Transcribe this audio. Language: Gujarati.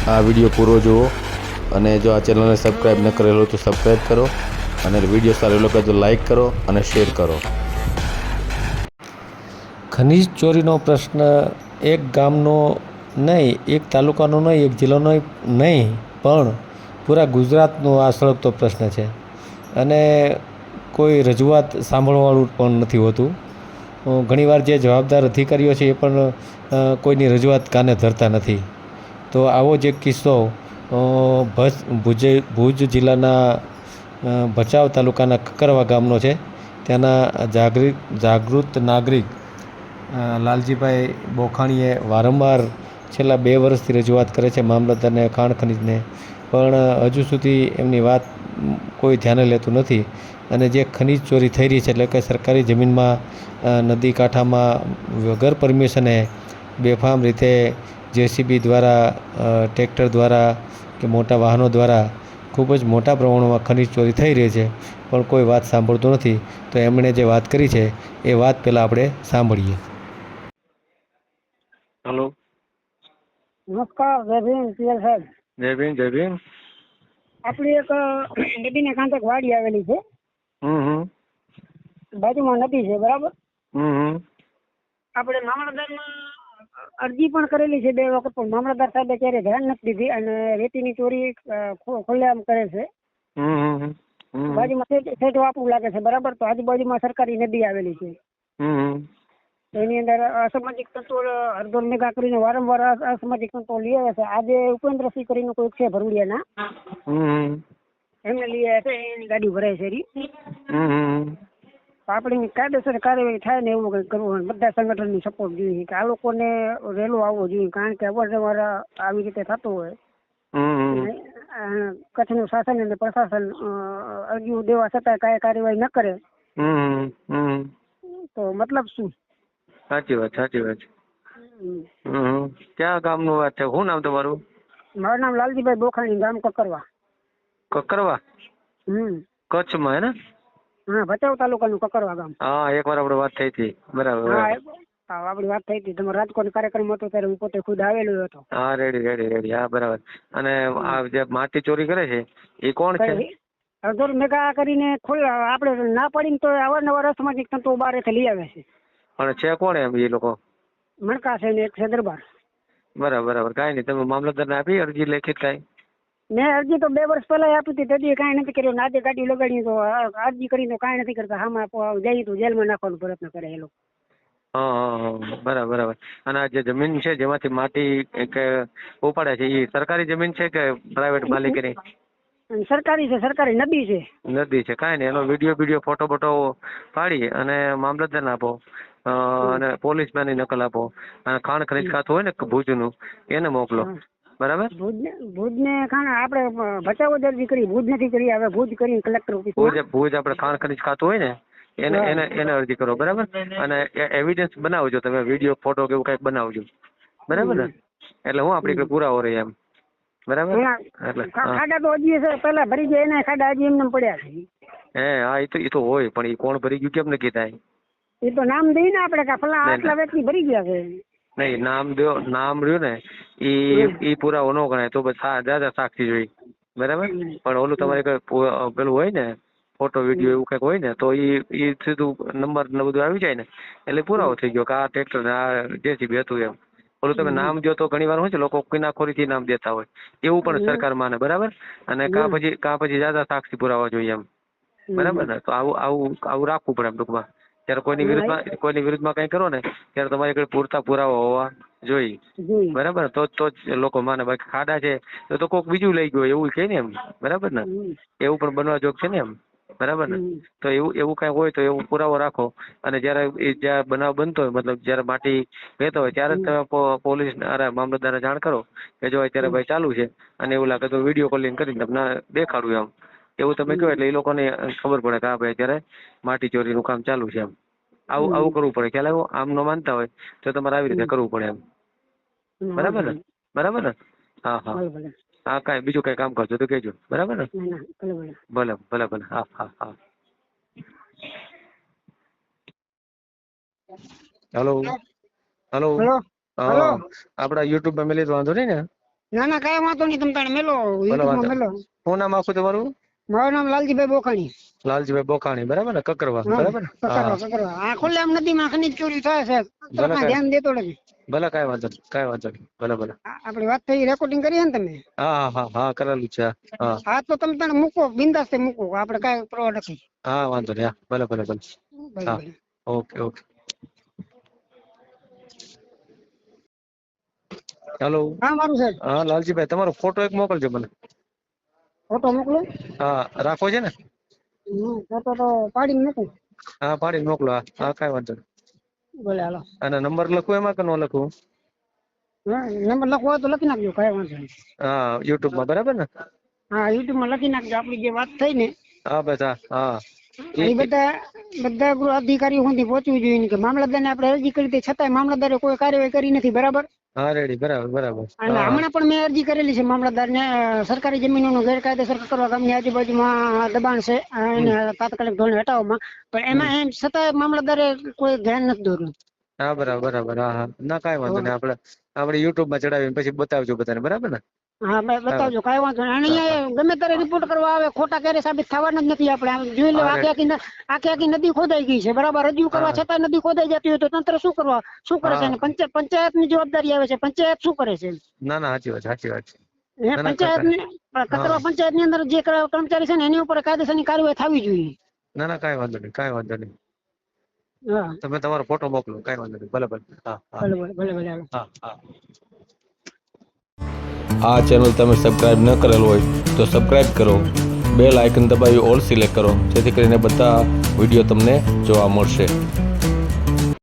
આ વિડીયો પૂરો જુઓ અને જો આ ચેનલને સબસ્ક્રાઈબ ન કરેલો તો સબસ્ક્રાઈબ કરો અને વિડીયો સારો લાગે તો લાઈક કરો અને શેર કરો. ખનીજ ચોરીનો પ્રશ્ન એક ગામનો નહીં, એક તાલુકાનો નહીં, એક જિલ્લાનો નહીં, પણ પૂરા ગુજરાતનો આ સળગતો પ્રશ્ન છે અને કોઈ રજૂઆત સાંભળવાવાળું પણ નથી હોતું. ઘણીવાર જે જવાબદાર અધિકારીઓ છે એ પણ કોઈની રજૂઆત કાને ધરતા નથી. તો આવો જ એક કિસ્સો ભુજ જિલ્લાના ભચાઉ તાલુકાના કકરવા ગામનો છે. ત્યાંના જાગૃત નાગરિક લાલજીભાઈ બોખાણીએ વારંવાર છેલ્લા 2 વર્ષથી રજૂઆત કરે છે મામલતદારને, ખાણ ખનીજને, પણ હજુ સુધી એમની વાત કોઈ ધ્યાને લેતું નથી. અને જે ખનીજ ચોરી થઈ રહી છે એટલે કે સરકારી જમીનમાં નદી કાંઠામાં વગર પરમિશને બેફામ રીતે JCB દ્વારા, ટ્રેક્ટર દ્વારા કે મોટા વાહનો દ્વારા ખૂબ જ મોટા પ્રમાણમાં ખનીજ ચોરી થઈ રહી છે, પણ કોઈ વાત સાંભળતું નથી. તો એમણે જે વાત કરી છે એ વાત પહેલાં આપણે સાંભળીએ. હેલો, નમસ્કાર. જય ભીમ પીએલ સાહેબ. જય ભીમ, જય ભીમ. આપણી એક નદીને કાંઠે એક વાડી આવેલી છે. બાજુમાં નદી છે, બરાબર. આપણે મામલતદારમાં અરજી પણ કરેલી છે 2 વખત, પણ મામલતદાર સાહેબે ક્યારે ધ્યાન નથી દીધી અને રેતીની ચોરી ખુલ્લેઆમ કરે છે. બાજુમાં સેઠ આપવું લાગે છે, બરાબર. તો આજુબાજુમાં સરકારી નદી આવેલી છે. એની અંદર અસામાજિક તત્વો હરદોર મેગા કરીને વારંવાર અસામાજિક તત્વો લઈ આવે છે. આજે ઉપેન્દ્રસિંહ કરીને કોઈ છે ભરૂડિયાના, એમને લઈ આવે છે, એની ગાડી ભરાય છે. આપણે કાયદેસર કાર્યવાહી થાય ને એવું કંઈક કરવું. બધા સંગઠનની સપોર્ટ જોઈએ કે આ લોકોને વહેલો આવવો જોઈએ, કારણ કે અવારનવાર આવી રીતે થતું હોય. કચ્છનું શાસન અને પ્રશાસન અરજીઓ દેવા છતાં કાંઈ કાર્યવાહી ન કરે તો મતલબ શું? સાચી વાત, સાચી વાત. ક્યાં ગામનું વાત છે? શું નામ તમારું? મારું નામ લાલજીભાઈ બોખાણી, ગામ કકરવા. કકરવા? કચ્છમાં હે ને? હા, ભચાઉ તાલુકાનું કકરવા ગામ. હા, એકવાર આપણે વાત થઈ હતી. બરાબર. હા, આપણી વાત થઈ હતી. તમારો રાજકોટ કાર્યક્રમ હતો ત્યારે હું પોતે ખુદ આવેલો હતો. હા, રેડી. હા, બરાબર. અને આ જે માટી ચોરી કરે છે એ કોણ છે? હરદોર મેગા કરીને આપણે ના પડીને તો અવારનવાર અસામાજિક તત્વો બહારથી લઈ આવે છે. પણ છે કોણ એમ એ લોકો? મણકા છે ને એક છે દરબાર. બરાબર. કાંઈ નહીં, તમે મામલતદારને આપી અરજી લેખિત કાંઈ? મેં અરજી તો 2 વર્ષ પહેલા આપી હતી, તેથી કાંઈ નથી કર્યું. આજે ગાડી લગાડી તો અરજી કરીને કાંઈ નથી કરતા. આમાં જઈ તો જેલમાં નાખવાનો પ્રયત્ન કરે એ લોકો. હા, બરાબર. અને આ જે જમીન છે જેમાંથી માટી કે ઉપાડે છે એ સરકારી જમીન છે કે પ્રાઇવેટ માલિકીની? સરકારી છે, સરકારી નદી છે. નદી છે. કાંઈ નહીં, એનો વિડીયો ફોટો પાડી અને મામલતદારને આપો અને પોલીસની નકલ આપો અને ખાણ ખનીજ ખાતું હોય ને ભુજનું એને મોકલો. બરાબર. ભુજ ને આપણે ભચાઉ જ અરજી કરી, ભુજ નથી કરી. હવે ભુજ કરી કલેક્ટર ઓફિસ. ભુજ આપણે ખાણ ખનીજ ખાતું હોય ને એને અરજી કરો. બરાબર. અને એવિડન્સ બનાવજો, તમે વિડીયો ફોટો કે એવું કઈક બનાવજો. બરાબર ને? એટલે હું આપડી પુરાવો રહી એમ. બરાબર. એટલે ખાડા તો હજી પેલા ભરી ગયા, એના ખાડા હજી એમને પડ્યા છે. હા, એ તો હોય, પણ એ કોણ ભરી ગયું કેમ નક્કી થાય? એ તો નામ દઈ ને આપણે આટલા વ્યક્તિ ભરી ગયા છે. નહીં, નામ રહ્યું ને એ પુરાવો ન ગણાય. તો બસ દાદા સાક્ષી જોઈ. બરાબર. પણ ઓલું તમારે પેલું હોય ને ફોટો વિડીયો એવું કઈક હોય ને તો એ સીધું નંબર ને બધું આવી જાય ને એટલે પુરાવો થઈ ગયો કે આ ટ્રેક્ટર ને આ JCB હતું એમ. ઓલું તમે નામ દો તો ઘણી વાર હોય છે લોકો કિનાખોરીથી નામ દેતા હોય, એવું પણ સરકાર માને. બરાબર. અને કાં પછી દાદા સાક્ષી પુરાવા જોઈએ એમ. બરાબર ને? તો આવું રાખવું પડે એમ ટૂંકમાં. ત્યારે કોઈની વિરુદ્ધમાં કઈ કરો ને ત્યારે તમારી કઈ પૂરતા પુરાવા હોવા જોઈએ. બરાબર. તો જ લોકો માને. બાકી ખાડા છે તો કોઈક બીજું લઈ ગયું એવું છે ને એમ. બરાબર ને? એવું પણ બનવા જોગ છે ને એમ. બરાબર ને? તો એવું કઈ હોય તો એવું પુરાવો રાખો. અને જયારે બનાવ બનતો હોય, મતલબ જયારે માટી વહેતો હોય ત્યારે જ તમે પોલીસ મામલતદારને જાણ કરો કે જો અત્યારે ભાઈ ચાલુ છે અને એવું લાગે તો વિડીયો કોલિંગ કરીને તમને દેખાડું એમ. એવું તમે કહો એટલે એ લોકોને ખબર પડે કે હા ભાઈ અત્યારે માટી ચોરીનું કામ ચાલુ છે એમ. આવું કરવું પડે. ખ્યાલ આવ્યો? આમ ન માનતા હોય તો તમારે આવી રીતે કરવું પડે એમ. બરાબર ને? હા, કાંઈ બીજું કઈ કામ કરજો તો કહેજો. બરાબર ને? ભલે. હા. હેલો. આપડા યુટ્યુબ માં મેલી તો વાંધો નહીં ને? ના ના કાંઈ વાંધો નહીં, તમે તાણે મેલો યુટ્યુબમાં વાંધો. મેલો. શું નામ આખું તમારું? મારું નામ લાલજીભાઈ બોખાણી. લાલજીભાઈ બોખાણી, બરાબર ને? કકરવા, હા, બરાબર ને? હા, કકરવા. આ ખુલ્લે આમ નદીમાં ખનીજ ચોરી થાય છે, ભલે કાંઈ. ધ્યાન દેતો નથી. ભલે કાંઈ વાંધો નહીં, કાંઈ વાંધો નહીં, ભલે ભલે. આપણી વાત થઈ, રેકોર્ડિંગ કરી ને તમે? હા હા હા હા, કરેલું છે. હા હા તો તમે તાણે મૂકો, બિંદાસ મૂકો, આપણે કાંઈ પરવા નથી. હા, વાંધો નહીં. હા, ભલે ભલે ભલે. ભલે હા, ભલે. Okay okay. હેલો. હા મારું સાહેબ. હા લાલજીભાઈ, તમારો ફોટો એક મોકલજો મને. ફોટો મોકલો. હા, રાખો છે ને? ફોટો તો પાડીને મૂકું. હા, પાડીને મોકલો. હા હા, કાંઈ વાંધો નહીં. ભલે હાલો. અને નંબર લખું એમાં કે ન લખું? હા, નંબર લખવો હોય તો લખી નાખજો, કાંઈ વાંધો નહીં. હા, યુટ્યુબમાં, બરાબર ને? હા, યુટ્યુબમાં લખી નાખજો, આપણી જે વાત થઈ ને હા બસ. હા હા. એ બધા ગૃહ અધિકારીઓ સુધી પહોંચવું જોઈએ કે મામલતદારને આપણે અરજી કરી હતી, છતાંય મામલતદારે કોઈ કાર્યવાહી કરી નથી, બરાબર? હા, રેડી, બરાબર બરાબર. અને હા હમણાં પણ મેં અરજી કરેલી છે મામલતદારને, સરકારી જમીનોનું ગેરકાયદેસર કકરવા ગામની આજુબાજુમાં દબાણ છે એને તાત્કાલિક ધોરણે હટાવવામાં, પણ એમાં એમ છતાંય મામલતદારે કોઈ ધ્યાન નથી દોર્યું. હા, બરાબર બરાબર. હા હા, ના કાંઈ વાંધો નહીં. આપણે યુટ્યુબમાં ચડાવીને પછી બતાવજો બધાને, બરાબર ને? હા બતાવજો, કાંઈ વાંધો નહીં. અને અહીંયા ગમે ત્યારે રિપોર્ટ કરવા આવે, ખોટા ક્યારે સાબિત થવાના જ નથી. આપણે આમ જોઈ લો, આખી નદી ખોદાઈ ગઈ છે, બરાબર? રજૂ કરવા છતાં નદી ખોદાઈ જતી હોય તો તંત્ર શું કરે છે? અને પંચાયતની જવાબદારી આવે છે, પંચાયત શું કરે છે? ના ના, સાચી વાત, સાચી વાત છે. પંચાયતની કકરવા પંચાયતની અંદર જે કર્મચારી છે ને એની ઉપર કાયદેસરની કાર્યવાહી થવી જોઈએ. ના ના, કાંઈ વાંધો નહીં, કાંઈ વાંધો નહીં. હા, તમે તમારો ફોટો મોકલો, કાંઈ વાંધો નહીં. ભલે ભલે. હા હા ભલે ભલે. હા હા. આ ચેનલ તમે સબસ્ક્રાઇબ ન કરેલ હોય તો સબસ્ક્રાઇબ કરો, બેલ આઇકન દબાવી ઓલ સિલેક્ટ કરો, જેથી કરીને બધા વિડીયો તમને જોવા મળશે.